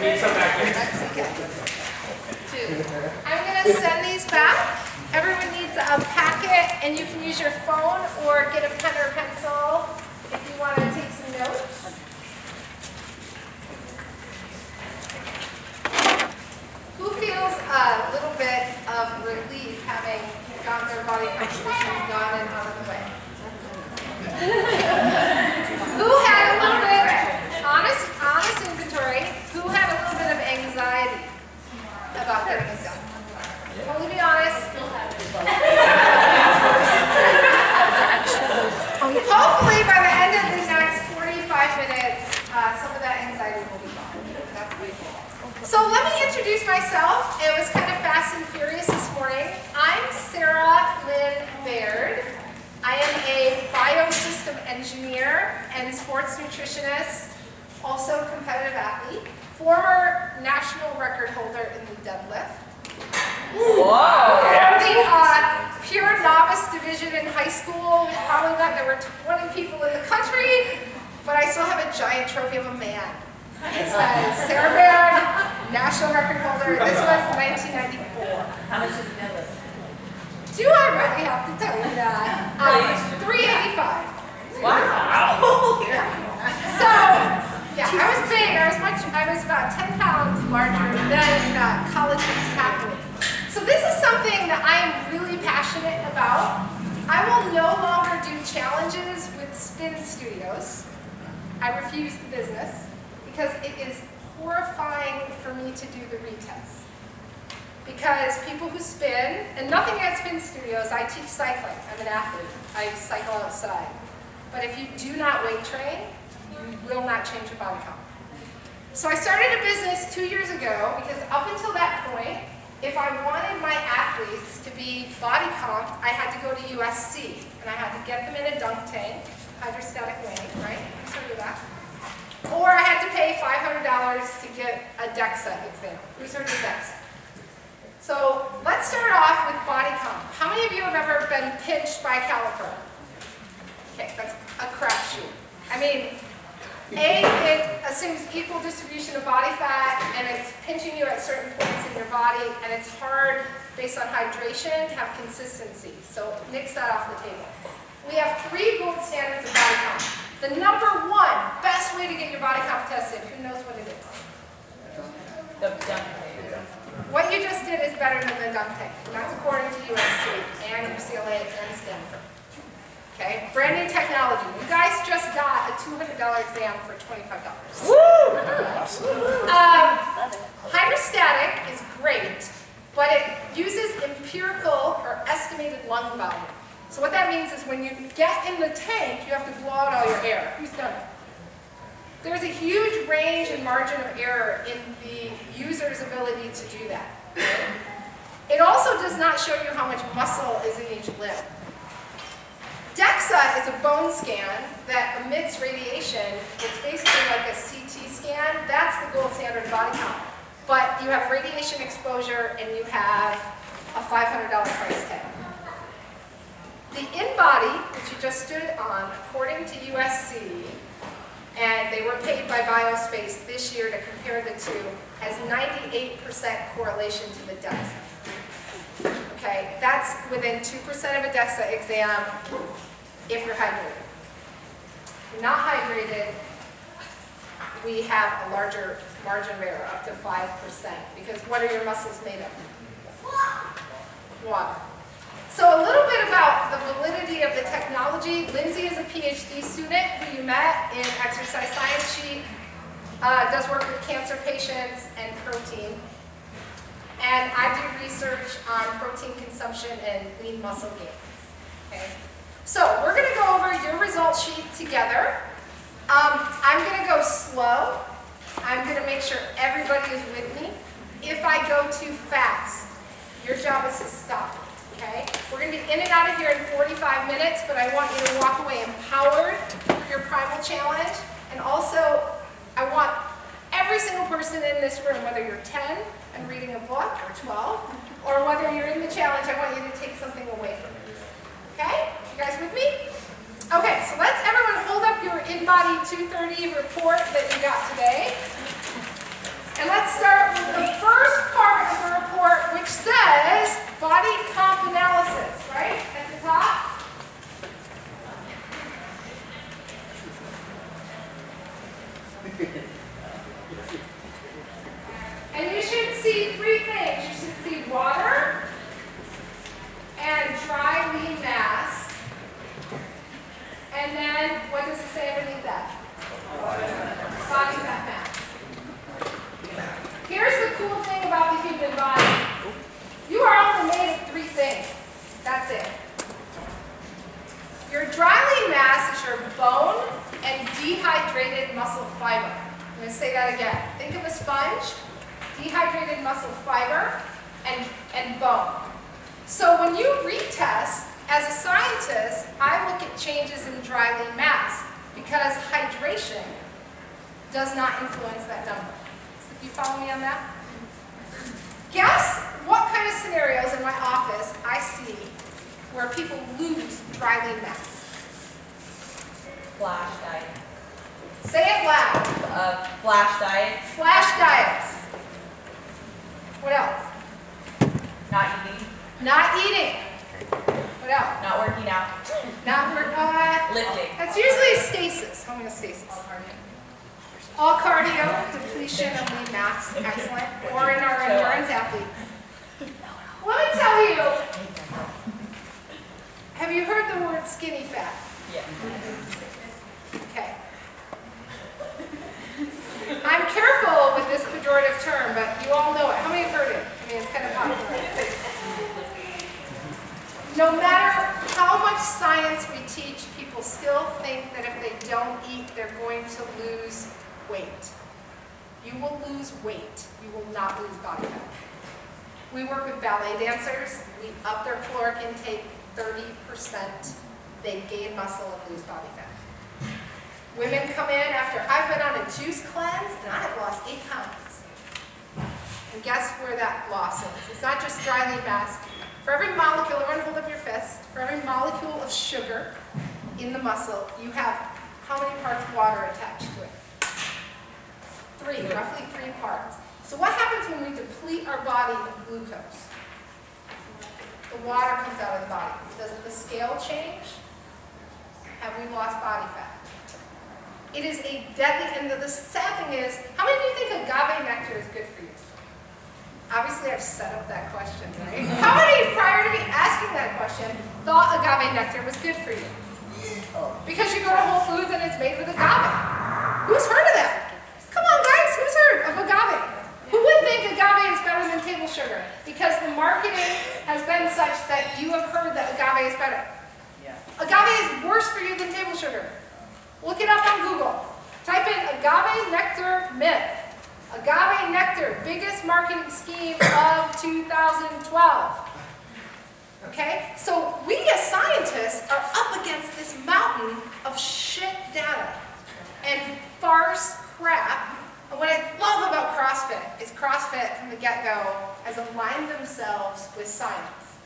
I'm going to send these back. Everyone needs a packet, and you can use your phone or get a pen or pencil if you want to take some notes. Who feels a little bit of relief having gotten their body composition done and out of the way? Who had a little bit, honest inventory, who had a little bit of anxiety about getting it done? Only be honest. Hopefully by the end of the next 45 minutes, some of that anxiety will be gone. That's pretty cool. So let me introduce myself. It was kind of fast and furious this morning. I'm Sarah Lynn Baird. I am a biosystem engineer and sports nutritionist, also competitive athlete, former national record holder in the deadlift. Wow. The pure novice division in high school, probably not, there were 20 people in the country, but I still have a giant trophy of a man. It says Sarah Baird, national record holder. This was 1994. How much is the deadlift? Do I really have to tell you that? 385. Wow. So, yeah, I was big. I was about 10 pounds larger than college athlete. So this is something that I am really passionate about. I will no longer do challenges with spin studios. I refuse the business because it is horrifying for me to do the retests. Because people who spin, and nothing against spin studios, I teach cycling. I'm an athlete. I cycle outside. But if you do not weight train, you will not change your body comp. So I started a business 2 years ago because up until that point, if I wanted my athletes to be body comped, I had to go to USC, and I had to get them in a dunk tank, hydrostatic weighing, right? So do that. Or I had to pay $500 to get a DEXA exam. Who's heard of DEXA? So let's start off with body comp. How many of you have ever been pinched by a caliper? Okay, that's a crapshoot. I mean, it assumes equal distribution of body fat, and it's pinching you at certain points in your body, and it's hard, based on hydration, to have consistency. So nix that off the table. We have 3 gold standards of body comp. The number 1 best way to get your body comp tested, who knows what it is? The dunk tank. What you just did is better than the dunk tank. And that's according to USC and UCLA and Stanford. Okay, brand new technology. You guys just got a $200 exam for $25. Woo! Hydrostatic is great, but it uses empirical or estimated lung volume. So what that means is when you get in the tank, you have to blow out all your air. Who's done it? There's a huge range and margin of error in the user's ability to do that. It also does not show you how much muscle is in each limb. DEXA is a bone scan that emits radiation. It's basically like a CT scan. That's the gold standard body count. But you have radiation exposure and you have a $500 price tag. The in-body, which you just stood on, according to USC, and they were paid by Biospace this year to compare the two, has 98% correlation to the DEXA. Okay, that's within 2% of a DEXA exam if you're hydrated. If you're not hydrated, we have a larger margin of error, up to 5%, because what are your muscles made of? Water. So a little bit about the validity of the technology. Lindsay is a PhD student who you met in exercise science. She does work with cancer patients and protein. And I do research on protein consumption and lean muscle gains. Okay? So we're going to go over your result sheet together. I'm going to go slow. I'm going to make sure everybody is with me. If I go too fast, your job is to stop. Okay? We're going to be in and out of here in 45 minutes, but I want you to walk away empowered for your primal challenge. And also, I want every single person in this room, whether you're 10 and reading a book, or 12, or whether you're in the challenge, I want you to take something away from it. Okay? You guys with me? Okay, so let's everyone hold up your in-body 230 report that you got today. And let's body comp analysis, right? At the top. And you should see three things. You should see water and dry lean mass. And then, what does it say underneath that? Body fat mass. Here's the cool thing about the human body. You are only made of three things. That's it. Your dry lean mass is your bone and dehydrated muscle fiber. I'm going to say that again. Think of a sponge, dehydrated muscle fiber, and bone. So when you retest, as a scientist, I look at changes in dry lean mass because hydration does not influence that number. So you follow me on that? Guess what kind of scenarios in my office I see where people lose dry lean mass? Flash diet. Say it loud. Flash diet. Flash diets. What else? Not eating. Not eating. What else? Not working out. Not working. Lifting. That's usually stasis. Homeostasis. All cardio, depletion of lean mass, excellent. Or in our endurance athletes. Let me tell you, have you heard the word skinny fat? Yeah. Okay. I'm careful with this pejorative term, but you all know it. How many have heard it? I mean, it's kind of popular. No matter how much science we teach, people still think that if they don't eat, they're going to lose weight. You will lose weight. You will not lose body fat. We work with ballet dancers. We up their caloric intake 30%. They gain muscle and lose body fat. Women come in after I've been on a juice cleanse and I have lost 8 pounds. And guess where that loss is? It's not just dry lean mass. For every molecule, everyone hold up your fist, for every molecule of sugar in the muscle, you have how many parts water attached to it? 3, roughly 3 parts. So what happens when we deplete our body of glucose? The water comes out of the body. Doesn't the scale change? Have we lost body fat? It is a deadly, and the sad thing is, how many of you think agave nectar is good for you? Obviously, I've set up that question, right? How many, prior to me asking that question, thought agave nectar was good for you? Because you go to Whole Foods and it's made with agave. Who's heard of that? Come on, guys, who's heard of agave? Who would think agave is better than table sugar? Because the marketing has been such that you have heard that agave is better. Yeah. Agave is worse for you than table sugar. Look it up on Google. Type in agave nectar myth. Agave nectar, biggest marketing scheme of 2012. Okay? So we as scientists are up against this mountain of shit data and farce crap. And what I love about CrossFit is CrossFit from the get-go has aligned themselves with science,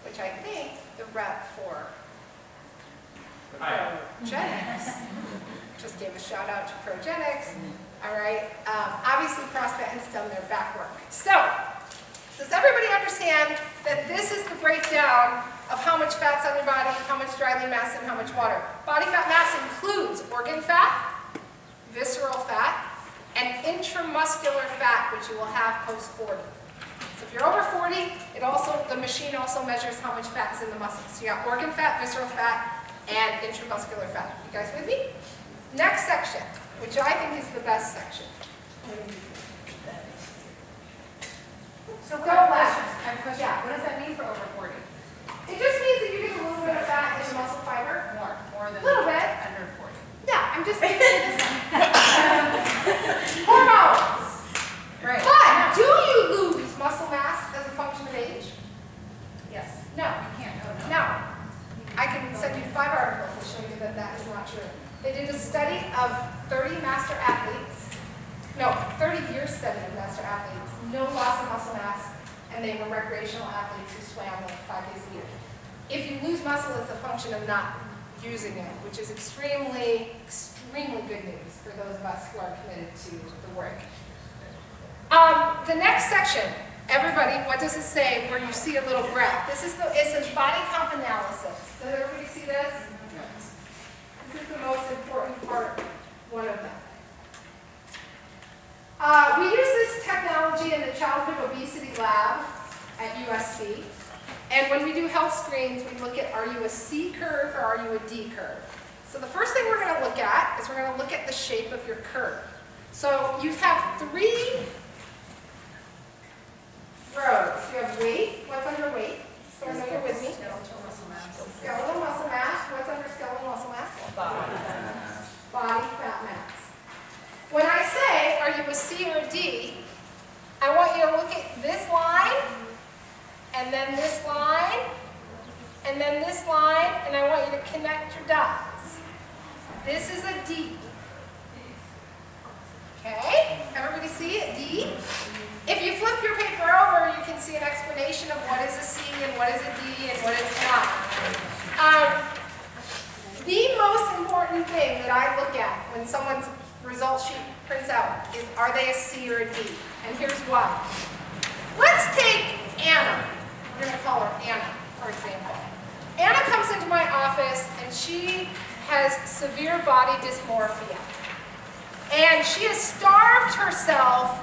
which I think the rep for Progenics just gave a shout out to Progenics. All right. Obviously, CrossFit has done their back work. So, does everybody understand that this is the breakdown of how much fat's on your body, how much dry lean mass, and how much water? Body fat mass includes organ fat, visceral fat, and intramuscular fat, which you will have post-40. So if you're over 40, the machine also measures how much fat's in the muscles. So you got organ fat, visceral fat, and intramuscular fat. You guys with me? Next section, which I think is the best section. So Go last. I have a question. Yeah. What does that mean for over 40? It just means that you get a little bit of fat in the muscle fiber. More than Little bit. under 40. Yeah, I'm just giving you this. Hormones. Right. But do you lose muscle mass as a function of age? Yes. No. You can't. Oh, no. No. I can send you 5 articles to show you that that is not true. They did a study of 30 master athletes. No, 30-year study of master athletes. No loss of muscle mass, and they were recreational athletes who swam like 5 days a year. If you lose muscle, it's a function of not using it, which is extremely, extremely good news for those of us who are committed to the work. The next section, Everybody, what does it say where you see a little graph? It says body comp analysis. Does everybody see this? This is the most important part, one of them. We use this technology in the childhood obesity lab at USC. And when we do health screens, we look at, are you a C curve or are you a D curve? So the first thing we're going to look at is we're going to look at the shape of your curve. So you have 3 rows. You have weight. What's under weight? So I know you're with me. Skeletal muscle mass. Skeletal muscle mass. What's under skeletal muscle mass? Body fat. Body fat mass. When I say, are you a C or a D, I want you to look at this line, and then this line, and then this line, and I want you to connect your dots. This is a D. Okay? Everybody see it? D? If you flip your paper over, you can see an explanation of what is a C and what is a D and what is not. The most important thing that I look at when someone's result sheet prints out is, are they a C or a D? And here's why. Let's take Anna. We're going to call her Anna, for example. Anna comes into my office and she has severe body dysmorphia. And she has starved herself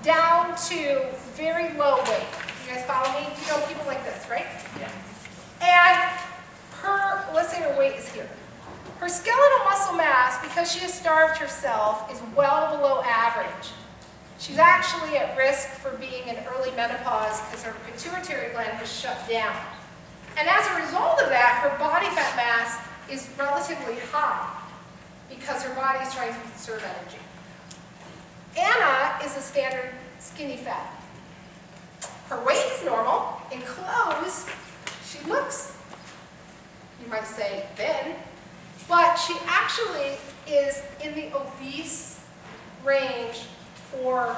down to very low weight. You guys follow me? You know people like this, right? Yeah. And her, let's say her weight is here. Her skeletal muscle mass, because she has starved herself, is well below average. She's actually at risk for being in early menopause because her pituitary gland has shut down. And as a result of that, her body fat mass is relatively high because her body is trying to conserve energy. Anna is a standard skinny fat. Her weight is normal. In clothes, she looks, you might say, thin, but she actually is in the obese range for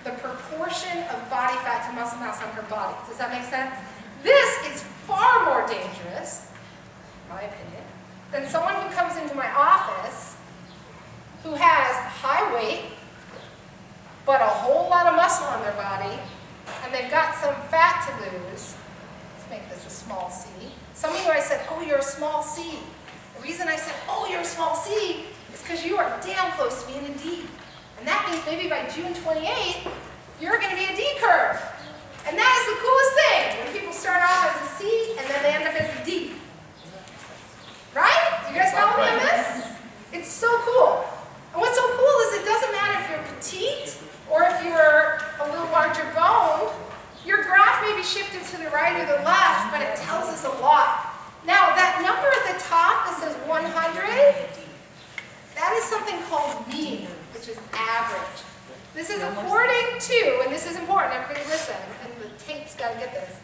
the proportion of body fat to muscle mass on her body. Does that make sense? This is far more dangerous, in my opinion, than someone who comes into my office who has high weight, but a whole lot of muscle on their body, and they've got some fat to lose. Let's make this a small c. Some of you, I said, oh, you're a small c. The reason I said, oh, you're a small c, is because you are damn close to being a D. And that means maybe by June 28th, you're going to be a D curve. And that is the coolest thing, when people start off as a C, and then they end up as a D. Right? You guys follow me on this? It's so cool. And what's so cool is it doesn't matter if you're petite, or if you're a little larger boned, your graph may be shifted to the right or the left, but it tells us a lot. Now, that number at the top that says 100, that is something called mean, which is average. This is according to, and this is important, everybody listen, and the tape's got to get this.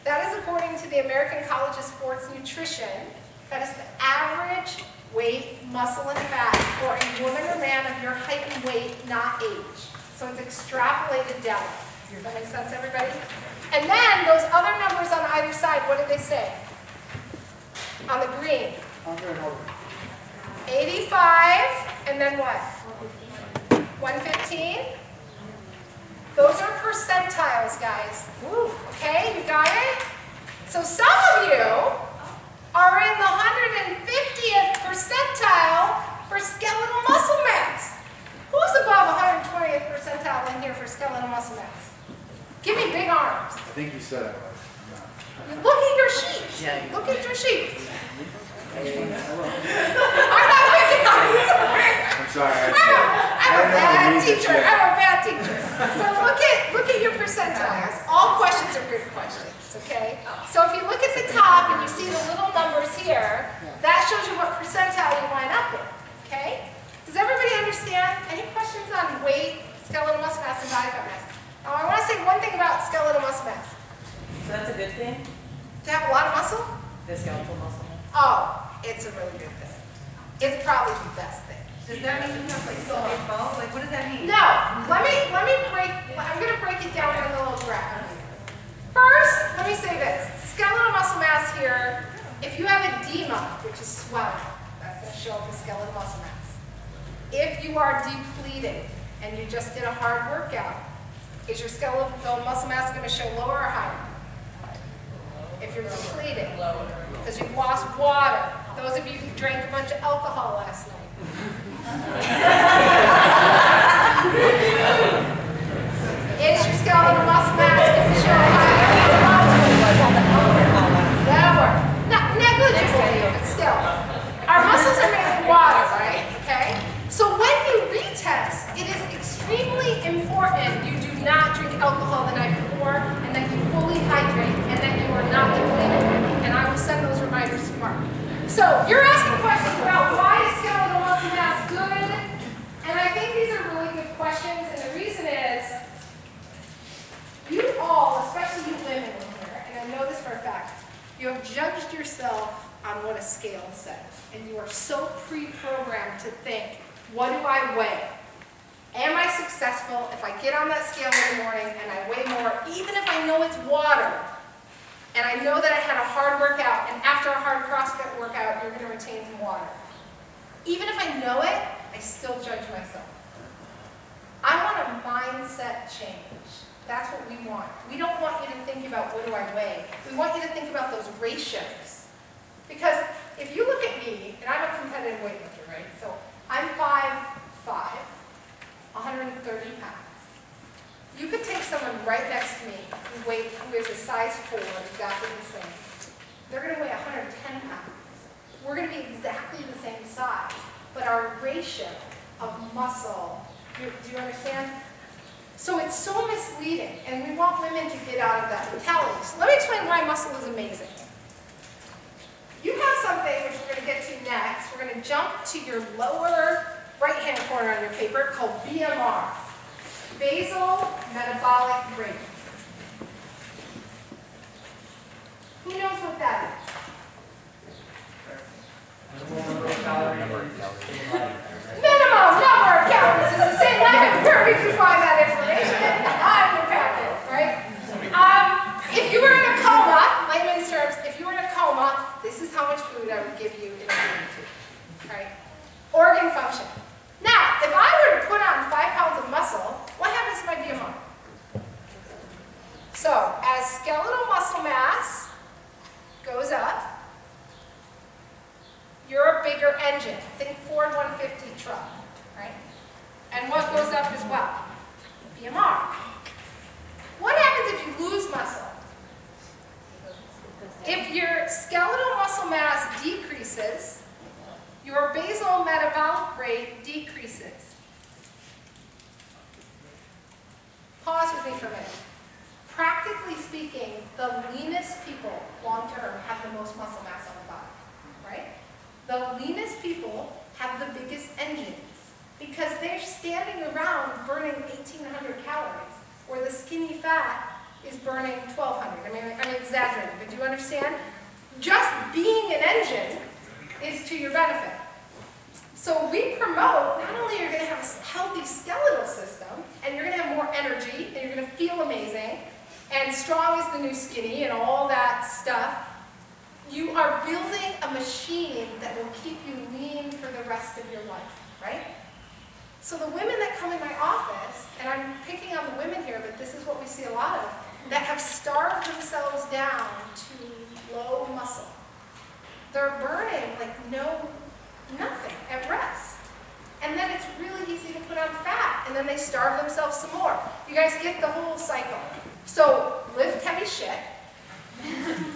That is according to the American College of Sports Nutrition. That is the average weight, muscle, and fat for a woman or man of your height and weight, not age. So it's extrapolated down. Does that make sense, everybody? And then those other numbers on either side, what did they say? On the green. 85, and then what? 115? Those are percentiles, guys. Okay, you got it? So some of you are in the 150th percentile for skeletal muscle mass. Who's above 120th percentile in here for skeletal muscle mass? Give me big arms. I think you said I was. Look at your sheet. Yeah. Look at your sheet. I'm not picking on you. I'm sorry. I'm a bad teacher. I'm a bad teacher. So look at your percentiles. All questions are good questions, okay? So if you look at the top and you see the little numbers here, that shows you what percentile you line up in, okay? Does everybody understand? Any questions on weight, skeletal muscle mass, and body fat mass? Now I want to say one thing about skeletal muscle mass. So that's a good thing? To have a lot of muscle? The skeletal muscle. Oh, it's a really good thing. It's probably the best thing. Does that mean you have like so big bones? Like what does that mean? No, I'm going to break it down in a little graph. First, let me say this. Skeletal muscle mass here, if you have edema, which is swelling, that's going to show up as skeletal muscle mass. If you are depleted and you just did a hard workout, Is your skeletal muscle mass going to show lower or higher? If you're depleted, because you've lost water. Those of you who drank a bunch of alcohol last night. Is your skeletal muscle mass going to show higher? That'll work. Not negligibly, but still. Our muscles are made of water, right? Okay? So when you retest, it is extremely important you do not drink alcohol the night before, and that you fully hydrate, and that you are not depleted. And I will send those reminders tomorrow. So you're asking questions about why is skeletal muscle mass good? And I think these are really good questions, and the reason is, you all, especially you women in here, and I know this for a fact, you have judged yourself on what a scale says. And you are so pre-programmed to think, what do I weigh? Am I successful if I get on that scale in the morning and I weigh more, even if I know it's water? And I know that I had a hard workout, and after a hard CrossFit workout, you're going to retain some water. Even if I know it, I still judge myself. I want a mindset change. That's what we want. We don't want you to think about what do I weigh. We want you to think about those ratios. Because if you look at me, and I'm a competitive weightlifter, right? So I'm 5'5", 130 pounds. You could take someone right next to me who is a size 4, exactly the same. They're going to weigh 110 pounds. We're going to be exactly the same size, but our ratio of muscle, do you understand? So it's so misleading, and we want women to get out of that mentality. So let me explain why muscle is amazing. You have something which we're going to get to next. We're going to jump to your lower right-hand corner on your paper called BMR, basal metabolic rate. Who knows what that is? Minimum number of calories is the same life. Where did you find that information? I'm your packet, right? If you were in a coma, layman's terms, if you were in a coma, this is how much food I would give you in a feeding tube, right? Organ function. Now, if I were to put on 5 pounds of muscle, what happens to my BMR? So, as skeletal muscle mass goes up, you're a bigger engine. Think Ford 150 truck, right? And what goes up as well? BMR. What happens if you lose muscle? If your skeletal muscle mass decreases, your basal metabolic rate decreases. Pause with me for a minute. Practically speaking, the leanest people, long-term, have the most muscle mass on the body, right? The leanest people have the biggest engines because they're standing around burning 1,800 calories, where the skinny fat is burning 1,200. I mean, I'm exaggerating, but do you understand? Just being an engine is to your benefit. So we promote, not only you're going to have a healthy skeletal system, and you're going to have more energy, and you're going to feel amazing, and strong is the new skinny, and all that stuff, you are building a machine that will keep you lean for the rest of your life, right? So the women that come in my office, and I'm picking on the women here, but this is what we see a lot of, that have starved themselves down to low muscle. They're burning like nothing at rest. And then it's really easy to put on fat, and then they starve themselves some more. You guys get the whole cycle. So lift heavy shit.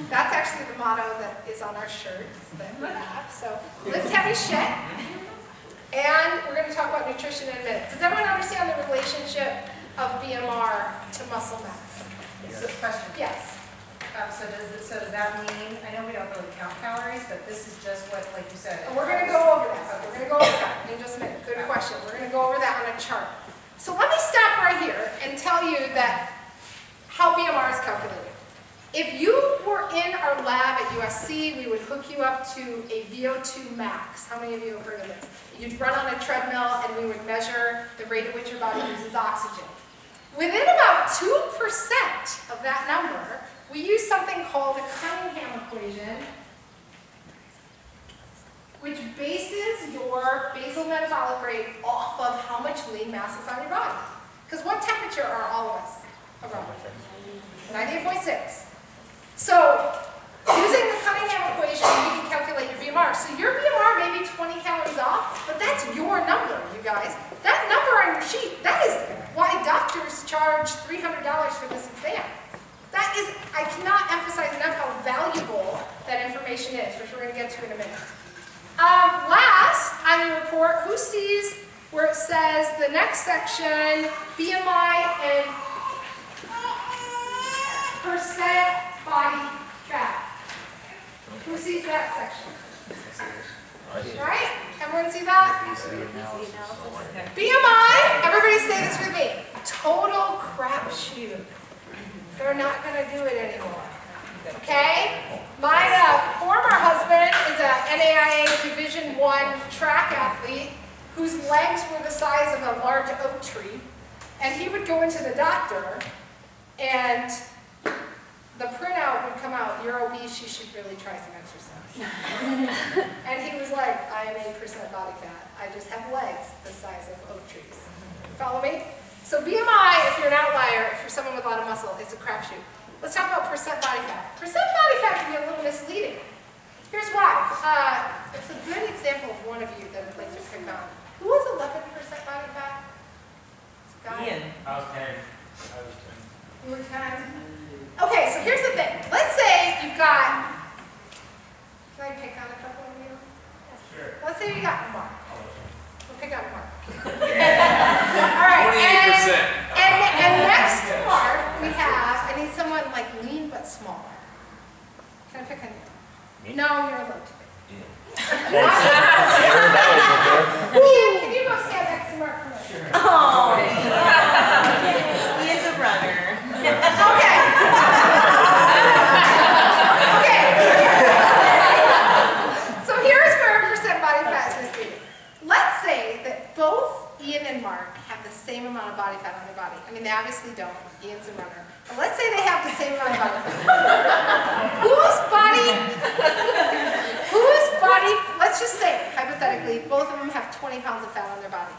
That's actually the motto that is on our shirts that we have. So lift heavy shit. And we're going to talk about nutrition in a minute. Does everyone understand the relationship of BMR to muscle mass? So question. Yes. So does that mean, I know we don't really count calories, but this is just what, like you said. And we're going to go over that. We're going to go over that in just a minute. Good question. We're going to go over that on a chart. So let me stop right here and tell you that how BMR is calculated. If you were in our lab at USC, we would hook you up to a VO2 max. How many of you have heard of this? You'd run on a treadmill and we would measure the rate at which your body uses oxygen. Within about 2% of that number, we use something called the Cunningham equation, which bases your basal metabolic rate off of how much lean mass is on your body. Because what temperature are all of us around? 98.6. So using the Cunningham equation, you can calculate your BMR. So your BMR may be 20 calories off, but that's your number, you guys. That number on your sheet, that is why doctors charge $300 for this exam. That is, I cannot emphasize enough how valuable that information is, which we're going to get to in a minute. Last, on your report, who sees where it says the next section, BMI and percent body fat? Who sees that section? Right? Everyone see that? BMI, everybody say this with me, total crapshoot. They're not going to do it anymore. Okay? My former husband is a NAIA Division I track athlete whose legs were the size of a large oak tree. And he would go into the doctor and the printout would come out, you're obese, you should really try some exercise. And he was like, I am 8% body fat. I just have legs the size of oak trees. Follow me? So BMI, if you're an outlier, if you're someone with a lot of muscle, it's a crapshoot. Let's talk about percent body fat. Percent body fat can be a little misleading. Here's why. It's a good example of one of you that I'd like to pick on. Who was 11% body fat? Ian. I was 10. I was 10. You were 10? Okay, so here's the thing. Let's say you've got, can I pick on a couple of you? Sure. Let's say you got Mark. We'll pick on Mark. All right, 28%. and next to Mark, we have, I need someone like lean but smaller. Can I pick on you? No, you're a little too big. Ian, can you go stand next to Mark? Sure. Oh, he is a runner. Okay. Okay. So here's where percent body fat is misleading. Let's say that both Ian and Mark have the same amount of body fat on their body. I mean, they obviously don't. Ian's a runner. But let's say they have the same amount of body fat. Whose body, let's just say, hypothetically, both of them have 20 pounds of fat on their body.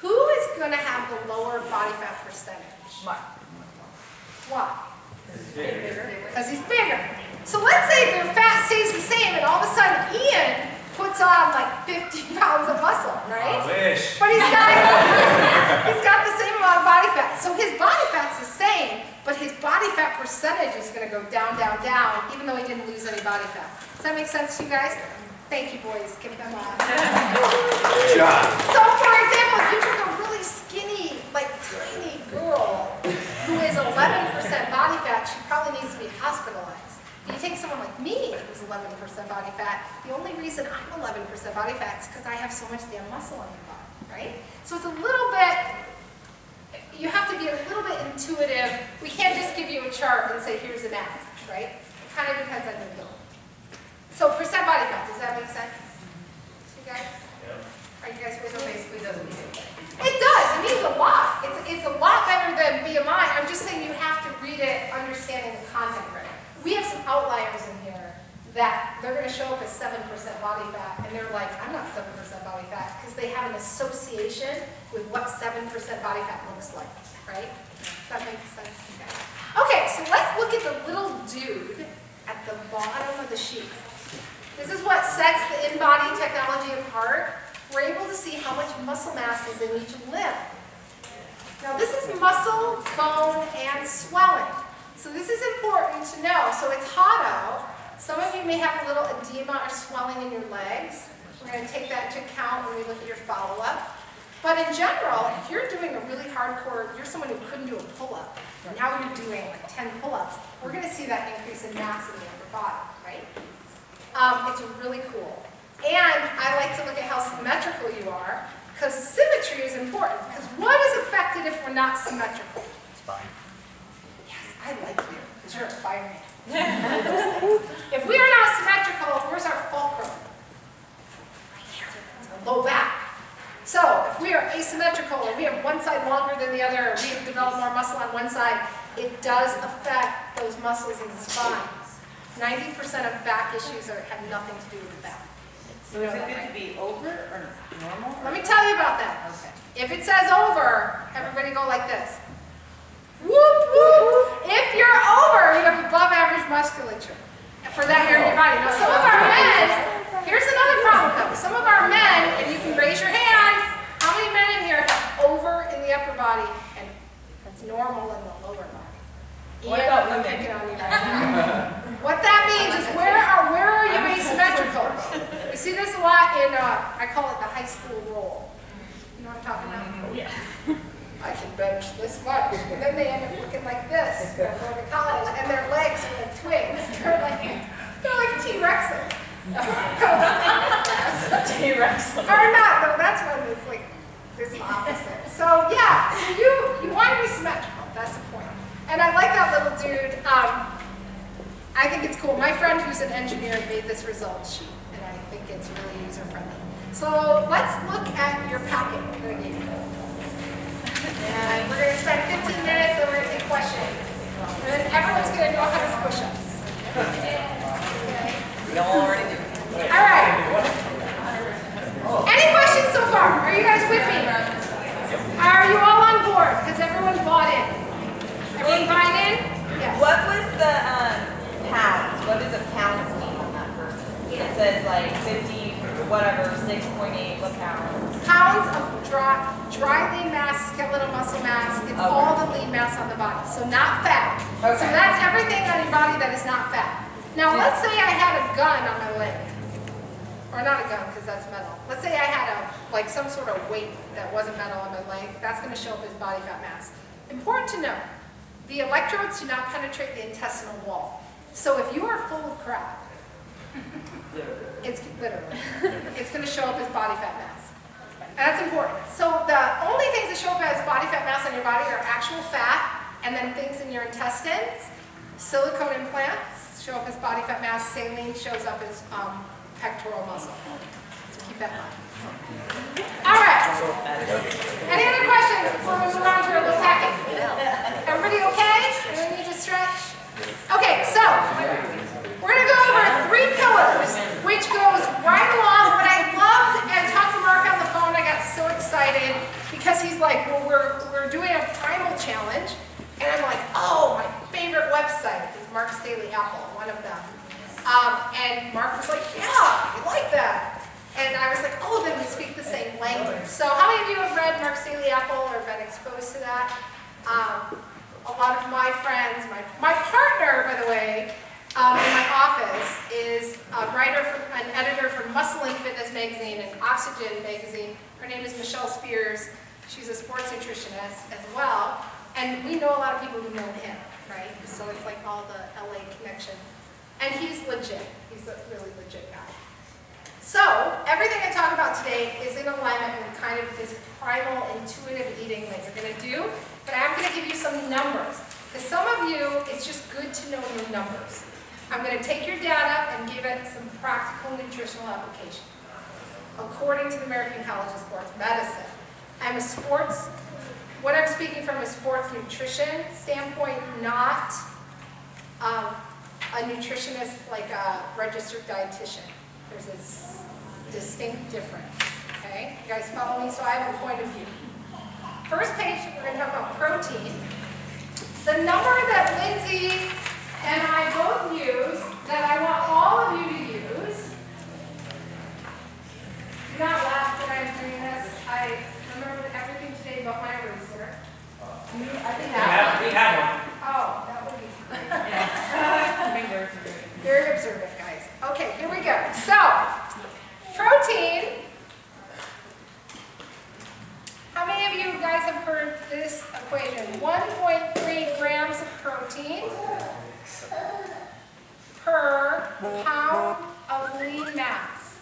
Who is going to have the lower body fat percentage? Mark. Why? Because he's bigger. So let's say their fat stays the same and all of a sudden Ian puts on like 50 pounds of muscle, right? I wish. But he's got the same amount of body fat. So his body fat's the same, but his body fat percentage is going to go down, down, down, even though he didn't lose any body fat. Does that make sense to you guys? Thank you, boys. Give them a... Good job. So, for example, if you took a really skinny, like tiny girl who is 11% body fat, she probably needs to be hospitalized. If you take someone like me who's 11% body fat, the only reason I'm 11% body fat is because I have so much damn muscle on my body, right? So it's a little bit, you have to be a little bit intuitive. We can't just give you a chart and say, here's an average, right? It kind of depends on your goal. So percent body fat, does that make sense? You guys? Yeah. Are you guys with me? So basically doesn't mean anything. It does. It means a lot. It's a lot better than BMI. I'm just saying you have to read it understanding the content right. We have some outliers in here that they're going to show up as 7% body fat, and they're like, I'm not 7% body fat, because they have an association with what 7% body fat looks like, right? Does that make sense to you guys? Okay, so let's look at the little dude at the bottom of the sheet. This is what sets the in-body technology apart. We're able to see how much muscle mass is in each limb. Now this is muscle, bone, and swelling. So this is important to know. So it's hot out. Some of you may have a little edema or swelling in your legs. We're going to take that into account when we look at your follow-up. But in general, if you're doing a really hardcore, you're someone who couldn't do a pull-up, and now you're doing like 10 pull-ups, we're going to see that increase in mass in the upper body, right? It's really cool. And I like to look at how symmetrical you are, because symmetry is important. Because what is affected if we're not symmetrical? Spine. Yes, I like you, because you're a fireman. If we are not symmetrical, where's our fulcrum? Right here. It's our low back. So if we are asymmetrical, or we have one side longer than the other, or we have developed more muscle on one side, it does affect those muscles in the spine. 90% of back issues have nothing to do with the back. So is it good to be over or normal? Let me tell you about that. Okay. If it says over, everybody go like this. Whoop, whoop. If you're over, you have above average musculature for that area of your body. Now, some of our men, here's another problem though. Some of our men, and you can raise your hand, how many men in here have over in the upper body and it's normal in the lower body? What about women? Picking on you right now. What that means is where are you asymmetrical? We see this a lot in, I call it the high school roll. You know what I'm talking about? Oh, yeah. I can bench this much. And then they end up looking like this. They're going to college, and their legs are like twins. They're like T-Rexing. T-Rex. Or not, no, that's when it's like this opposite. So yeah, so you want to be symmetrical. That's the point. And I like that little dude. I think it's cool. My friend who's an engineer made this results sheet, and I think it's really user-friendly. So let's look at your packet. And we're going to spend 15 minutes and we're going to take questions. And then everyone's going to know how to do push-ups. Okay. We all already do. All right. Any questions so far? Are you guys with me? Are you all on board? Because everyone bought in. Everyone buying in? Yes. What was the pounds? What does the pounds mean on that person? It says like 50, whatever, 6.8, what pounds? Pounds of dry lean mass, skeletal muscle mass. It's all the lean mass on the body. So not fat. Okay. So that's everything on your body that is not fat. Now let's say I had a gun on my leg. Or not a gun, because that's metal. Let's say I had like some sort of weight that wasn't metal on my leg. That's going to show up as body fat mass. Important to note, the electrodes do not penetrate the intestinal wall. So if you are full of crap, it's literally, it's going to show up as body fat mass. And that's important. So the only things that show up as body fat mass on your body are actual fat, and then things in your intestines. Silicone implants show up as body fat mass. Saline shows up as pectoral muscle. So keep that in mind. All right. Any other questions before we move on to our little packet? Everybody okay? Anyone need to stretch? Okay, so we're going to go over 3 pillars, which goes right along. What I loved and talked to Mark on the phone, I got so excited because he's like, well, we're doing a primal challenge. And I'm like, oh, my favorite website is Mark's Daily Apple, one of them. And Mark was like, yeah, I like that. And I was like, oh, then we speak the same language. So how many of you have read Mark's Daily Apple or been exposed to that? A lot of my friends, my partner, by the way, in my office is an editor for Muscle and Fitness magazine and Oxygen magazine. Her name is Michelle Spears. She's a sports nutritionist as well. And we know a lot of people who know him, right? So it's like all the LA connection. And he's legit. He's a really legit guy. So everything I talk about today is in alignment with kind of this primal, intuitive eating that you're going to do. But I'm going to give you some numbers. Because some of you, it's just good to know your numbers. I'm going to take your data and give it some practical nutritional application. According to the American College of Sports Medicine, what I'm speaking from a sports nutrition standpoint, not a nutritionist like a registered dietitian. There's a distinct difference, okay? You guys follow me? So I have a point of view. First page, we're going to talk about protein. The number that Lindsay and I both use, that I want all of you to use. Do not laugh when I'm doing this. I remember everything today but my eraser. I think We have one. Oh, that would be great. Very observant, guys. Okay, here we go. So, protein. How many of you guys have heard this equation? 1.3 grams of protein per pound of lean mass.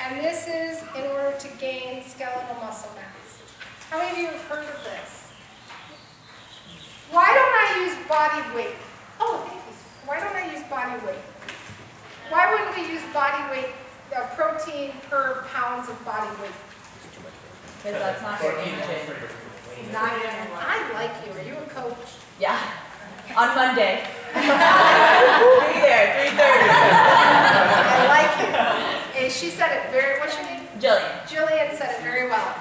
And this is in order to gain skeletal muscle mass. How many of you have heard of this? Why don't I use body weight? Oh, thank you. Why don't I use body weight? Why wouldn't we use body weight, protein per pounds of body weight? Because that's not your engine. I like you. Are you a coach? Yeah. On Monday. Be there, 3:30. I like you. And she said it very, what's your name? Jillian said it very well.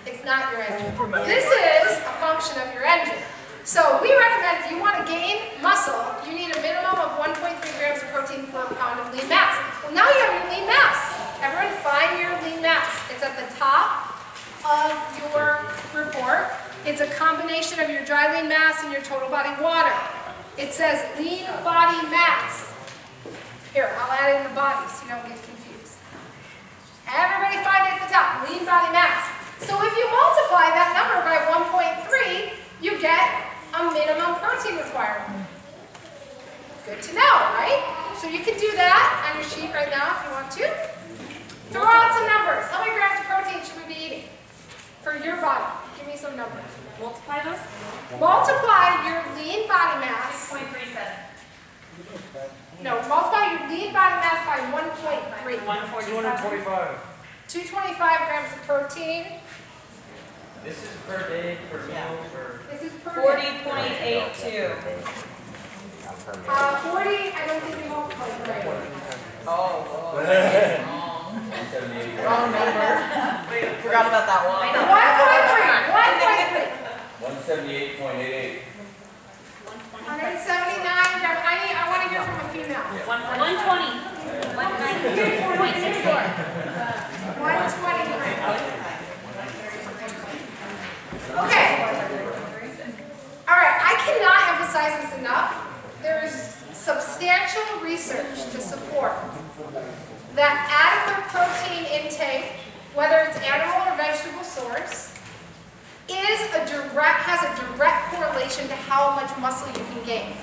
It's not your engine. This is a function of your engine. So we recommend if you want to gain muscle, you need a minimum of 1.3 grams of protein per pound of lean mass. Well, now you have your lean mass. Everyone find your lean mass. It's at the top of your report. It's a combination of your dry lean mass and your total body water. It says lean body mass. Here, I'll add in the body so you don't get confused. Everybody find it at the top, lean body mass. So if you multiply that number by 1.3, you get a minimum protein requirement. Good to know, right? So you can do that on your sheet right now if you want to. Throw out some numbers. How many grams of protein should we be eating for your body? Give me some numbers. Multiply those? Multiply your lean body mass. 0.37. No, multiply your lean body mass by 1.3. 225. 225 grams of protein. This is per day, per meal, per... This is per 40.82. 40, I don't think you multiply it right. Oh, wrong number. Wait, forgot about that one. 1.3. 178.88. 179 grams. I want to hear from a female. 120. 120 grams. Okay. All right, I cannot emphasize this enough. There's substantial research to support that adequate protein intake, whether it's animal or vegetable source, has a direct correlation to how much muscle you can gain.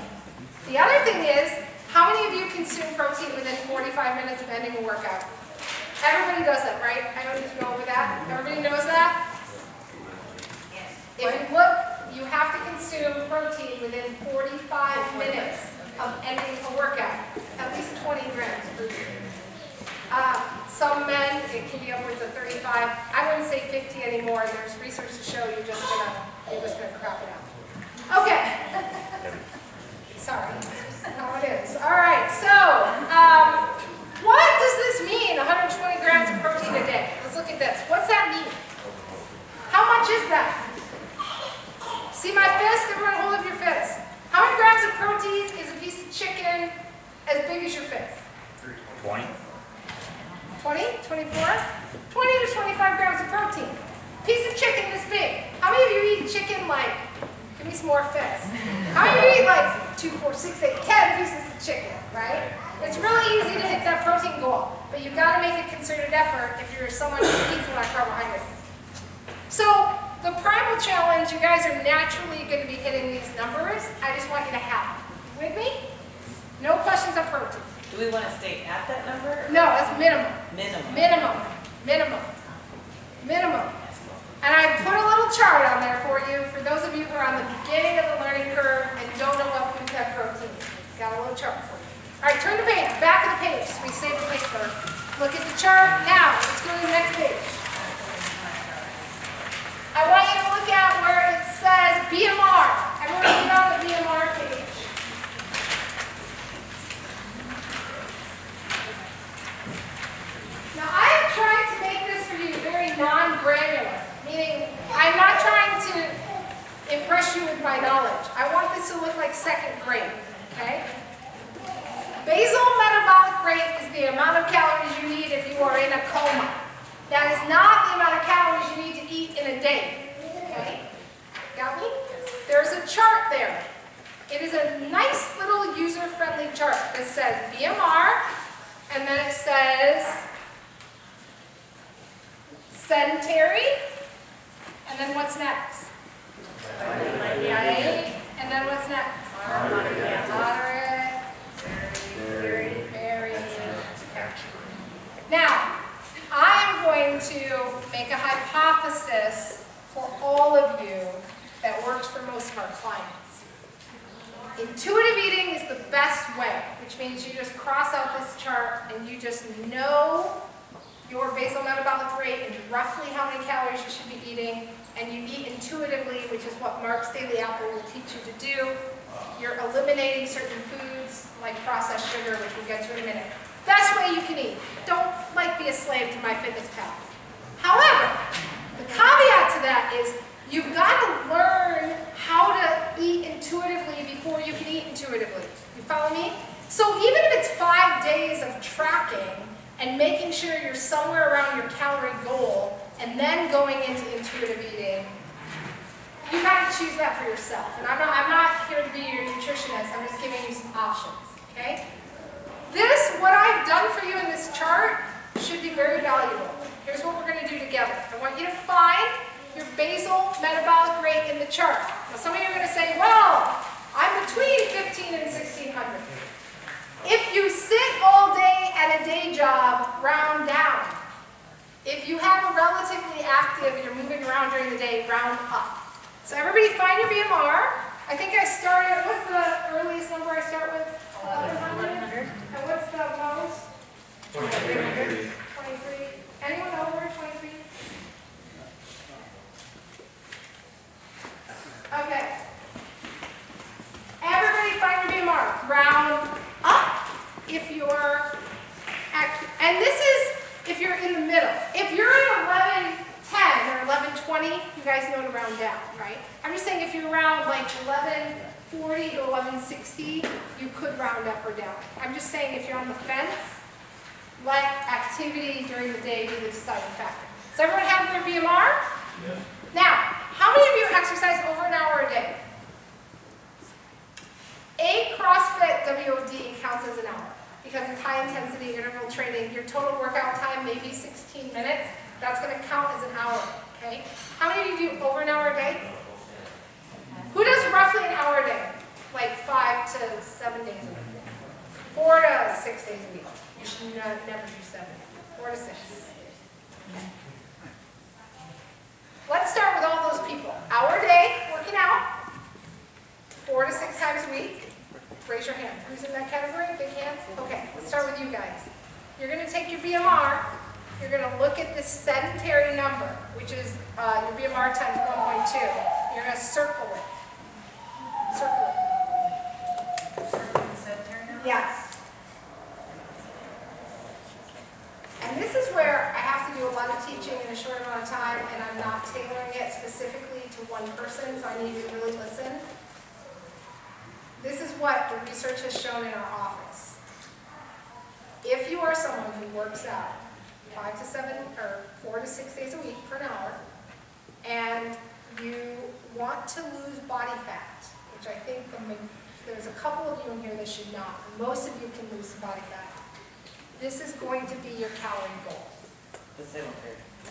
The other thing is, how many of you consume protein within 45 minutes of ending a workout? Everybody does that, right? I don't need to go over that. Everybody knows that? If you look, you have to consume protein within 45 minutes of ending a workout, at least 20 grams per year. Some men, it can be upwards of 35. I wouldn't say 50 anymore. There's research to show you're just gonna crap it out. Okay. Sorry, that's how it is. All right. So, what does this mean? 120 grams of protein a day. Let's look at this. What's that mean? How much is that? See my fist? Everyone hold up your fist. How many grams of protein is a piece of chicken as big as your fist? 20. 20? 24? 20 to 25 grams of protein. Piece of chicken this big. How many of you eat chicken like, give me some more fists. How many of you eat like 2, 4, 6, 8, 10 pieces of chicken, right? It's really easy to hit that protein goal, but you've got to make a concerted effort if you're someone who eats a lot of carbohydrates. So, the primal challenge, you guys are naturally going to be hitting these numbers. I just want you to have them. With me? No questions on protein. Do we want to stay at that number? No, that's minimum. Minimum. Minimum. Minimum. Minimum. And I put a little chart on there for you, for those of you who are on the beginning of the learning curve and don't know what foods have protein. Got a little chart for you. All right, turn the page, back of the page. So we save the paper. Look at the chart. Now, let's go to the next page. I want you to look at where it says BMR. Everyone get on the BMR page. Now, I am trying to make this for you very non-granular, meaning I'm not trying to impress you with my knowledge. I want this to look like second grade, okay? Basal metabolic rate is the amount of calories you need if you are in a coma. That is not the amount of calories you need to eat in a day, okay? Got me? There's a chart there. It is a nice little user-friendly chart that says BMR, and then it says sedentary, and then what's next? Right? And then what's next? Moderate. Very. Okay. Now, I am going to make a hypothesis for all of you that works for most of our clients. Intuitive eating is the best way, which means you just cross out this chart and you just know your basal metabolic rate and roughly how many calories you should be eating, and you eat intuitively, which is what Mark's Daily Apple will teach you to do. You're eliminating certain foods like processed sugar, which we'll get to in a minute. Best way you can eat. Don't be a slave to MyFitnessPal. However, the caveat to that is you've got to learn how to eat intuitively before you can eat intuitively. You follow me? So even if it's 5 days of tracking and making sure you're somewhere around your calorie goal and then going into intuitive eating, you got to choose that for yourself. And I'm not here to be your nutritionist. I'm just giving you some options. Okay? What I've done for you in this chart should be very valuable. Here's what we're going to do together. I want you to find your basal metabolic rate in the chart. Now some of you are going to say, well, I'm between 15 and 1600. If you sit all day at a day job, round down. If you have a relatively active, you're moving around during the day, round up. So everybody find your BMR. I think I started, what's the earliest number I start with? 1100. And what's the most? 23. 23. Anyone over 23? Okay. Everybody find your BMR. Round up if you're active. And this is if you're in the middle. If you're at 1110 or 1120, you guys know to round down, right? I'm just saying if you're around 1140 to 1160, you could round up or down. I'm just saying if you're on the fence, let activity during the day be the deciding factor. Does everyone have their BMR? Yeah. Now, how many of you exercise over an hour a day? A CrossFit WOD counts as an hour because it's high intensity interval training. Your total workout time may be 16 minutes. That's going to count as an hour, okay? How many of you do over an hour a day? Who does roughly an hour a day? 5 to 7 days a week. 4 to 6 days a week. You should never do 7. 4 to 6. Okay. Let's start with all those people. Hour a day, working out, 4 to 6 times a week. Raise your hand. Who's in that category? Big hands? Okay, let's start with you guys. You're going to take your BMR. You're going to look at this sedentary number, which is your BMR times 1.2. You're going to circle it. Circle it. Circle the sedentary number? Yes. And this is where I have to do a lot of teaching in a short amount of time, and I'm not tailoring it specifically to one person, so I need you to really listen. This is what the research has shown in our office. If you are someone who works out 5 to 7 or 4 to 6 days a week for an hour, and you want to lose body fat, which I think there's a couple of you in here that should not. Most of you can lose body fat. This is going to be your calorie goal. And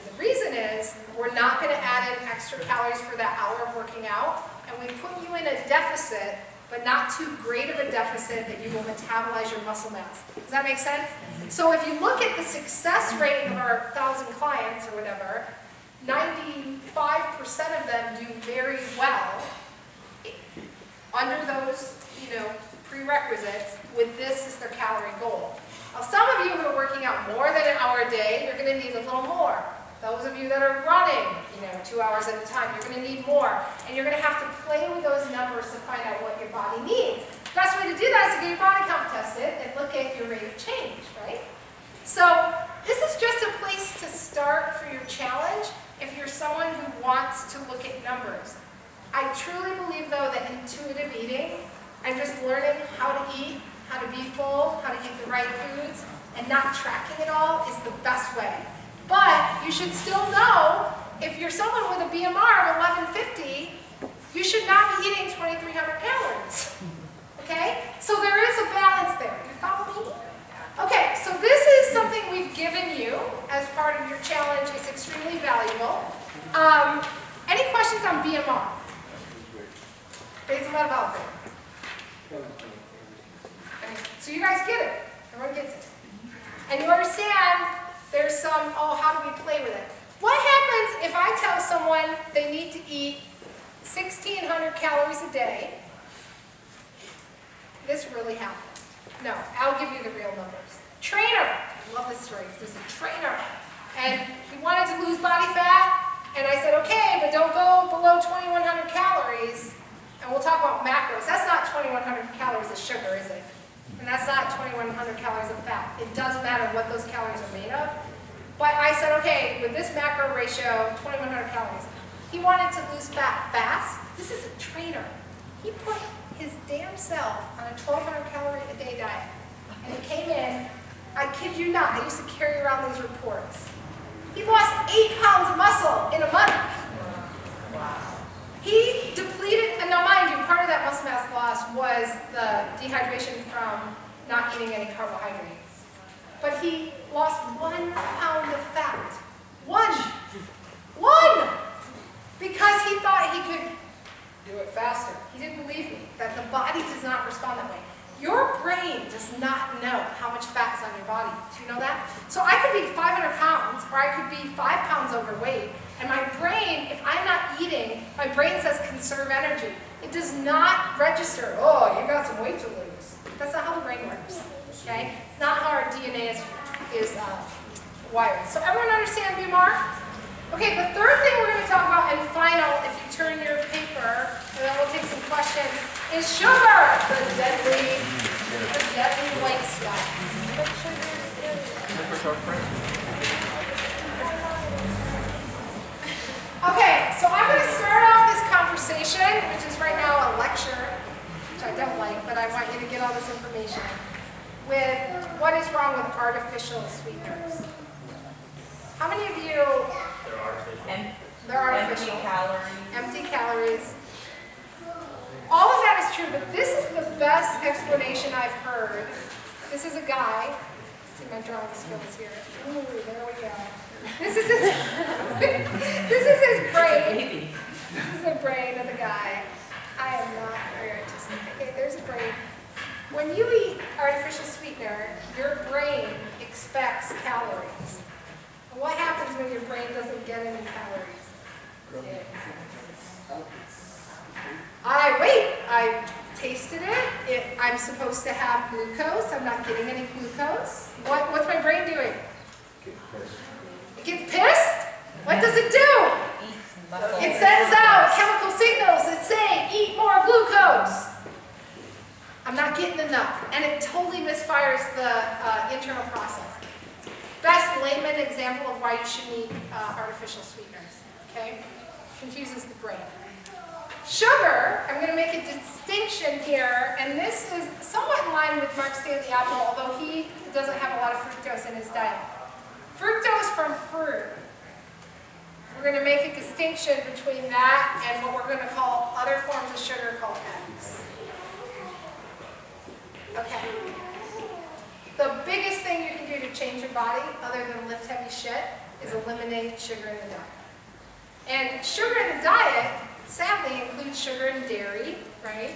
the reason is we're not going to add in extra calories for that hour of working out, and we put you in a deficit, but not too great of a deficit that you will metabolize your muscle mass. Does that make sense? So if you look at the success rate of our 1,000 clients or whatever, 95% of them do very well under those, prerequisites with this as their calorie goal. Now, some of you who are working out more than an hour a day, you're going to need a little more. Those of you that are running, 2 hours at a time, you're going to need more. And you're going to have to play with those numbers to find out what your body needs. The best way to do that is to get your body comp tested and look at your rate of change, right? So this is just a place to start for your challenge if you're someone who wants to look at numbers. I truly believe, though, that intuitive eating and just learning how to eat, how to be full, how to eat the right foods, and not tracking it all is the best way. But you should still know, if you're someone with a BMR of 1150, you should not be eating 2,300 calories. Okay? So there is a balance there. You follow me? Okay, so this is something we've given you as part of your challenge. It's extremely valuable. Any questions on BMR? Basal metabolic rate. So you guys get it. Everyone gets it. And you understand there's some, how do we play with it? What happens if I tell someone they need to eat 1,600 calories a day? This really happened. No, I'll give you the real numbers. Trainer, I love this story because there's a trainer, and he wanted to lose body fat, and I said, okay, but don't go below 2,100 calories, and we'll talk about macros. That's not 2,100 calories of sugar, is it? And that's not 2,100 calories of fat. It doesn't matter what those calories are made of. But I said, okay, with this macro ratio, 2,100 calories. He wanted to lose fat fast. This is a trainer. He put his damn self on a 1,200 calorie a day diet. And he came in, I kid you not, I used to carry around these reports. He lost 8 pounds of muscle in a month. Wow. He depleted, and now mind you, part of that muscle mass loss was the dehydration from not eating any carbohydrates. But he lost 1 pound of fat. One! Because he thought he could do it faster. He didn't believe me, that the body does not respond that way. Your brain does not know how much fat is on your body. Do you know that? So I could be 500 pounds, or I could be 5 pounds overweight, and my brain, if I'm not eating, my brain says conserve energy. It does not register, oh, you got some weight to lose. That's not how the brain works, okay? It's not how our DNA is wired. So everyone understand BMR? Okay, the third thing we're going to talk about, and final, if you turn your paper, and then we'll take some questions, is sugar, the deadly white stuff. Okay, so I'm going to start off this conversation, which is right now a lecture, which I don't like, but I want you to get all this information, with what is wrong with artificial sweeteners. How many of you... They're artificial. Empty calories. Empty calories. All of that is true, but this is the best explanation I've heard. This is a guy. See my drawing skills here. Ooh, there we go. This is his, this is his brain. This is the brain of the guy. I am not very artistic. Okay, there's a brain. When you eat artificial sweetener, your brain expects calories. And what happens when your brain doesn't get any calories? I tasted it. I'm supposed to have glucose. I'm not getting any glucose. What's my brain doing? It gets pissed? What does it do? It sends out chemical signals that say, eat more glucose. I'm not getting enough. And it totally misfires the internal process. Best layman example of why you shouldn't eat artificial sweeteners. Okay? Confuses the brain. Sugar, I'm going to make a distinction here, and this is somewhat in line with Mark Stanley Apple, although he doesn't have a lot of fructose in his diet. Fructose from fruit. We're going to make a distinction between that and what we're going to call other forms of sugar called X. Okay. The biggest thing you can do to change your body, other than lift heavy shit, is eliminate sugar in the diet. And sugar in the diet, sadly, includes sugar and dairy, right?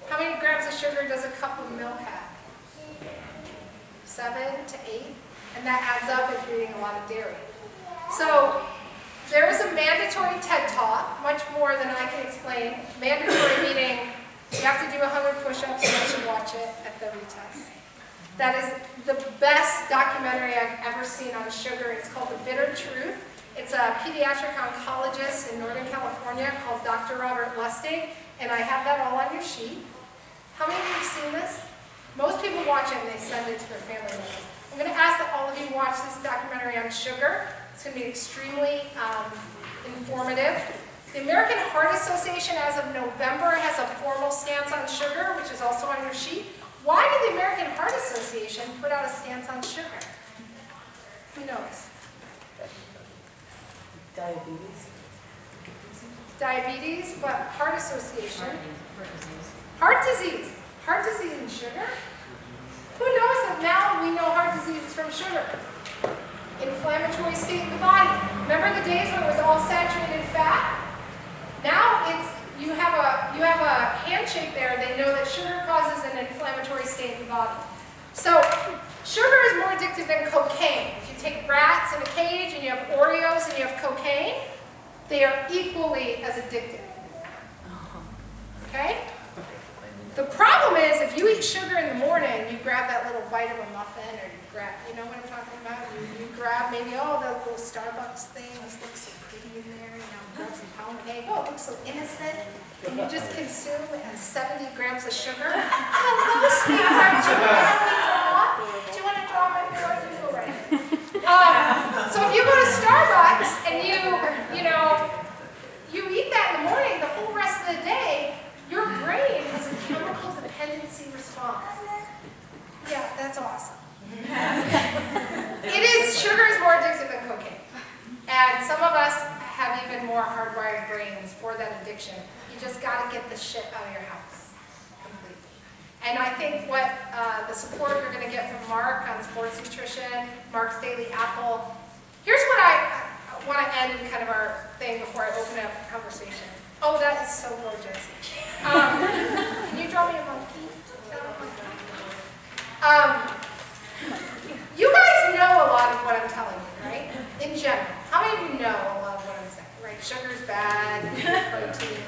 How many grams of sugar does a cup of milk have? 7 to 8. And that adds up if you're eating a lot of dairy. So there is a mandatory TED Talk, much more than I can explain. Mandatory meaning you have to do 100 push-ups, and you should watch it at the retest. That is the best documentary I've ever seen on sugar. It's called The Bitter Truth. It's a pediatric oncologist in Northern California called Dr. Robert Lustig, and I have that all on your sheet. How many of you have seen this? Most people watch it and they send it to their family members. I'm going to ask that all of you watch this documentary on sugar. It's going to be extremely informative. The American Heart Association, as of November, has a formal stance on sugar, which is also on your sheet. Why did the American Heart Association put out a stance on sugar? Who knows? Diabetes. Diabetes, but Heart Association. Heart disease. Heart disease and sugar? Who knows that now we know heart disease is from sugar? Inflammatory state of the body. Remember the days when it was all saturated fat? Now it's you have a handshake there. They know that sugar causes an inflammatory state of the body. So sugar is more addictive than cocaine. If you take rats in a cage and you have Oreos and you have cocaine, they are equally as addictive. Okay? The problem is if you eat sugar in the morning, you grab that little bite of a muffin, or you grab, you know what I'm talking about? You grab maybe, oh, the little Starbucks thing, this looks so pretty in there, you know, grab some pound cake. Oh, it looks so innocent. And you just consume 70 grams of sugar. Hello, sweetheart. Do you want to draw my board? You go right ahead. So if you go to Starbucks and you eat that in the morning, the whole rest of the day, your brain has a chemical dependency response. Yeah, that's awesome. Sugar is more addictive than cocaine. And some of us have even more hardwired brains for that addiction. You just got to get the shit out of your house completely. And I think what the support you're going to get from Mark on sports nutrition, Mark's Daily Apple. Here's what I want to end kind of our thing before I open up the conversation. Oh, that is so gorgeous. Can you draw me a monkey? You guys know a lot of what I'm telling you, right? In general. How many of you know a lot of what I'm saying, right? Sugar's bad, protein.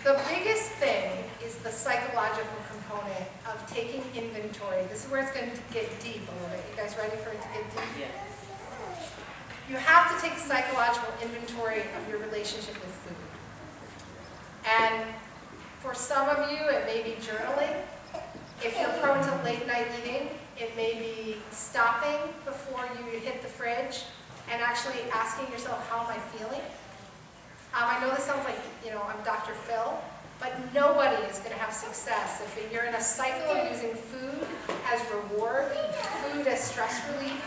The biggest thing is the psychological component of taking inventory. This is where it's going to get deep a little bit. You guys ready for it to get deep? Yeah. You have to take psychological inventory of your relationship with food. And for some of you, it may be journaling. If you're prone to late night eating, it may be stopping before you hit the fridge and actually asking yourself, how am I feeling? I know this sounds like, I'm Dr. Phil, but nobody is going to have success if you're in a cycle of using food as reward, food as stress relief.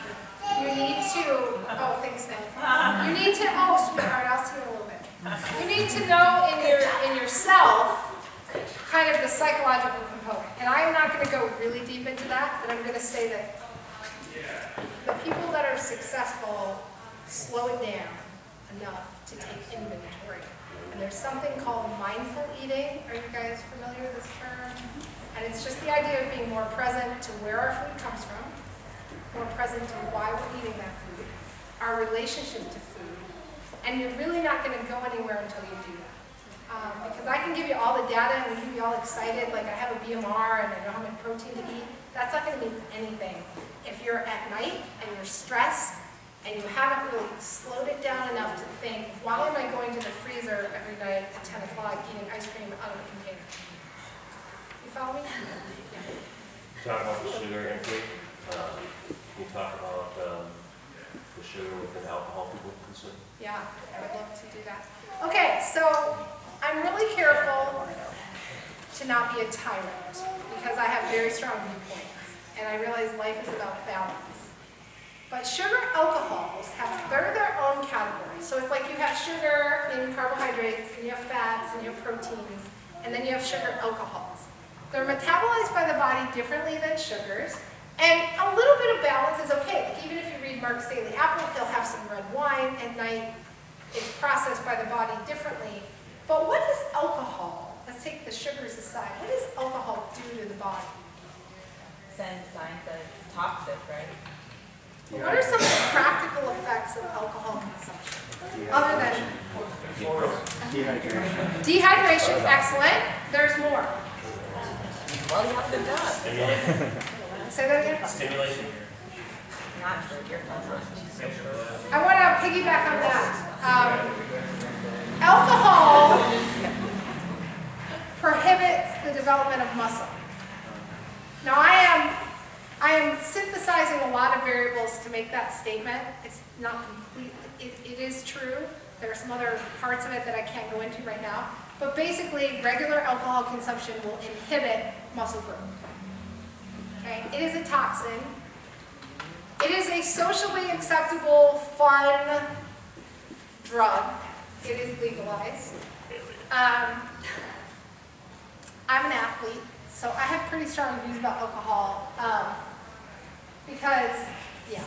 You need to, thanks, Ned. You need to, sweetheart, I'll see you in a little bit. You need to know in yourself kind of the psychological component. And I'm not going to go really deep into that, but I'm going to say that the people that are successful slow it down enough to take inventory. And there's something called mindful eating. Are you guys familiar with this term? And it's just the idea of being more present to where our food comes from, more present to why we're eating that food, our relationship to food. And you're really not going to go anywhere until you do that. Because I can give you all the data and we can be all excited, like I have a BMR and I know how much protein to eat. That's not going to mean anything if you're at night and you're stressed and you haven't really slowed it down enough to think, why am I going to the freezer every night at 10 o'clock eating ice cream out of a container? You follow me? Yeah. Talk about the sugar intake. Can you talk about the sugar within alcohol people consume? Yeah, I would love to do that. Okay, so I'm really careful to not be a tyrant because I have very strong viewpoints and I realize life is about balance. But sugar alcohols they're their own category. So it's like you have sugar in carbohydrates and you have fats and you have proteins and then you have sugar alcohols. They're metabolized by the body differently than sugars. And a little bit of balance is okay. Like even if you read Mark's Daily Apple, he'll have some red wine at night. It's processed by the body differently. But what does alcohol, let's take the sugars aside, what does alcohol do to the body? Science says it's toxic, right? Well, what are some of the practical effects of alcohol consumption? Other than Dehydration. dehydration, excellent. There's more. Well, you have to do. Say that again. Stimulation. Not for your fun. I want to piggyback on that. Alcohol prohibits the development of muscle. Now I am synthesizing a lot of variables to make that statement. It's not complete. It is true. There are some other parts of it that I can't go into right now. But basically, regular alcohol consumption will inhibit muscle growth. Okay? It is a toxin. It is a socially acceptable, fun drug. It is legalized. I'm an athlete, so I have pretty strong views about alcohol because, yeah,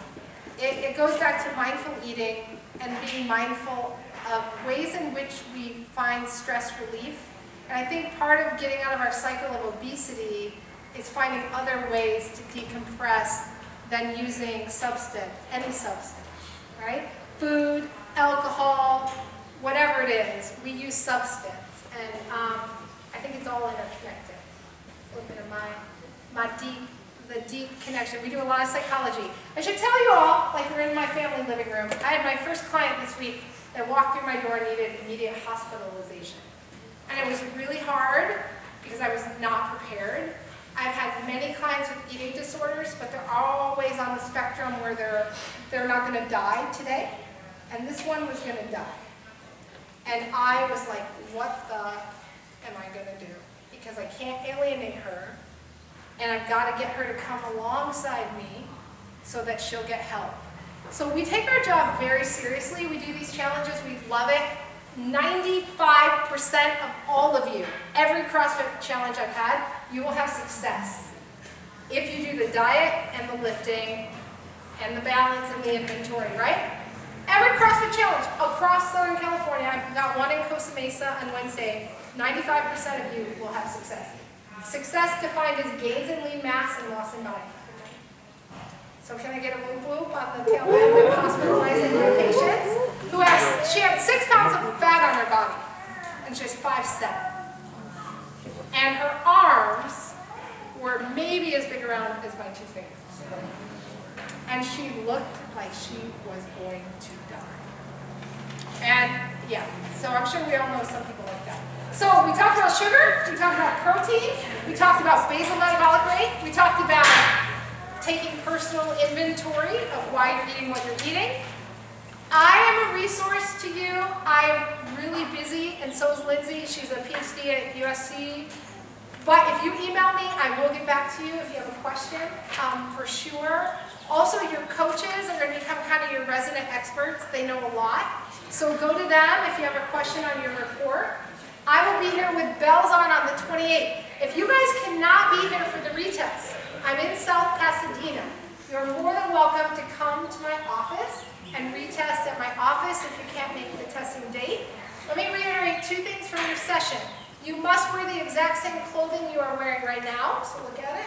it goes back to mindful eating and being mindful of ways in which we find stress relief. And I think part of getting out of our cycle of obesity is finding other ways to decompress than using substance, any substance, right? Food, alcohol, whatever it is, we use substance. And I think it's all interconnected. It's a little bit of my deep the deep connection. We do a lot of psychology. I should tell you all, like we're in my family living room, I had my first client this week that walked through my door and needed immediate hospitalization. And it was really hard because I was not prepared. I've had many clients with eating disorders, but they're always on the spectrum where they're not going to die today. And this one was going to die. And I was like, what the am I going to do? Because I can't alienate her, and I've got to get her to come alongside me so that she'll get help. So we take our job very seriously. We do these challenges. We love it. 95% of all of you, every CrossFit challenge I've had, you will have success if you do the diet and the lifting and the balance and the inventory, right? Every CrossFit challenge across Southern California, I've got one in Costa Mesa on Wednesday, 95% of you will have success. Success defined as gains in lean mass and loss in body. So can I get a whoop whoop on the tail end of hospitalizing my patients who has, she had 6 pounds of fat on her body and she's 5'7". And her arms were maybe as big around as my 2 fingers. And she looked like she was going to die. And yeah, so I'm sure we all know some people like that. So we talked about sugar, we talked about protein, we talked about basal metabolic rate, we talked about taking personal inventory of why you're eating what you're eating. I am a resource to you. I'm really busy, and so is Lindsay. She's a PhD at USC. But if you email me, I will get back to you if you have a question, for sure. Also, your coaches are going to become kind of your resident experts. They know a lot. So go to them if you have a question on your report. I will be here with bells on the 28th. If you guys cannot be here for the retest, I'm in South Pasadena. You're more than welcome to come to my office and retest at my office if you can't make the testing date. Let me reiterate 2 things from your session. You must wear the exact same clothing you are wearing right now, so look at it.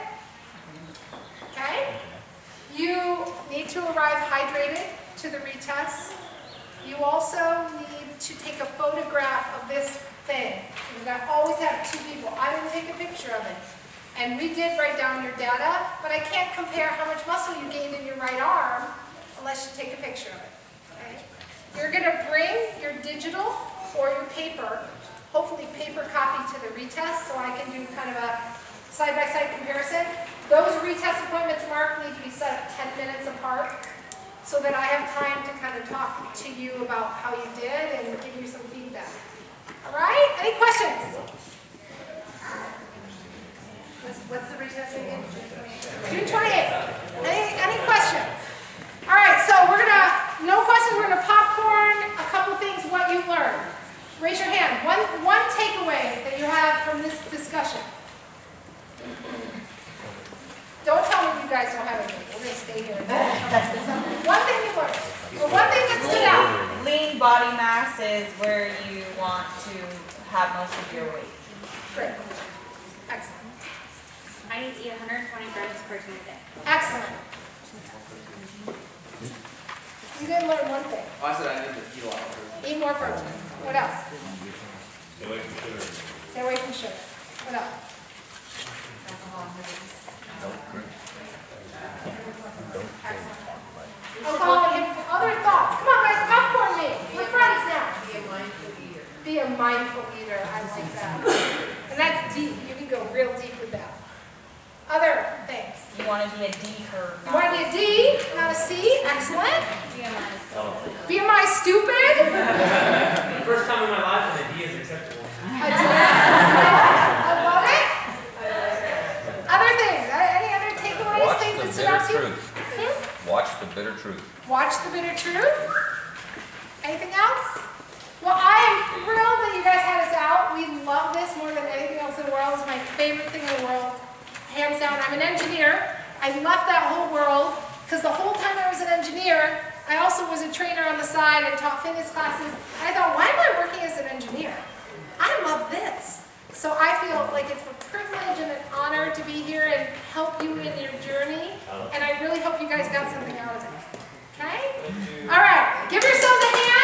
Okay? You need to arrive hydrated to the retest. You also need to take a photograph of this thing, because I always have 2 people. I didn't take a picture of it. And we did write down your data, but I can't compare how much muscle you gained in your right arm unless you take a picture of it. Okay? You're going to bring your digital or your paper, hopefully paper copy to the retest, so I can do kind of a side-by-side comparison. Those retest appointments, Mark, need to be set up 10 minutes apart so that I have time to kind of talk to you about how you did and give you some feedback. All right? Any questions? What's the retest again? June 28th. Any questions? All right, so we're going to, no questions, we're going to popcorn a couple things, what you learned. Raise your hand. One takeaway that you have from this discussion. Don't tell me you guys don't have anything. We're going to stay here. One thing you learned. Or one thing that stood out. Lean body mass is where you want to have most of your weight. Great. Excellent. I need to eat 120 grams of protein a day. Excellent. You didn't learn one thing. Oh, I said I need to eat a lot of protein. Eat more protein. What else? Stay away from sugar. Stay away from sugar. What else? Alcohol and other thoughts. Come on, guys, popcorn me. We're friends now. Be a mindful eater. Be a mindful eater. I like that. And that's deep. You can go real deep with that. Other things. You want to be a D curve. You want to be a D, not a C. Excellent. BMI stupid. First time in my life when a D is acceptable. I love it. Other things. Any other takeaways? Watch Things the that stood out to bitter you? truth. Watch the bitter truth. Watch the bitter truth. Anything else? Well, I am thrilled that you guys had us out. We love this more than anything else in the world. It's my favorite thing in the world. Hands down. I'm an engineer. I left that whole world because the whole time I was an engineer, I also was a trainer on the side and taught fitness classes. And I thought, why am I working as an engineer? I love this. So I feel like it's a privilege and an honor to be here and help you in your journey. And I really hope you guys got something out of it. Okay? All right. Give yourselves a hand.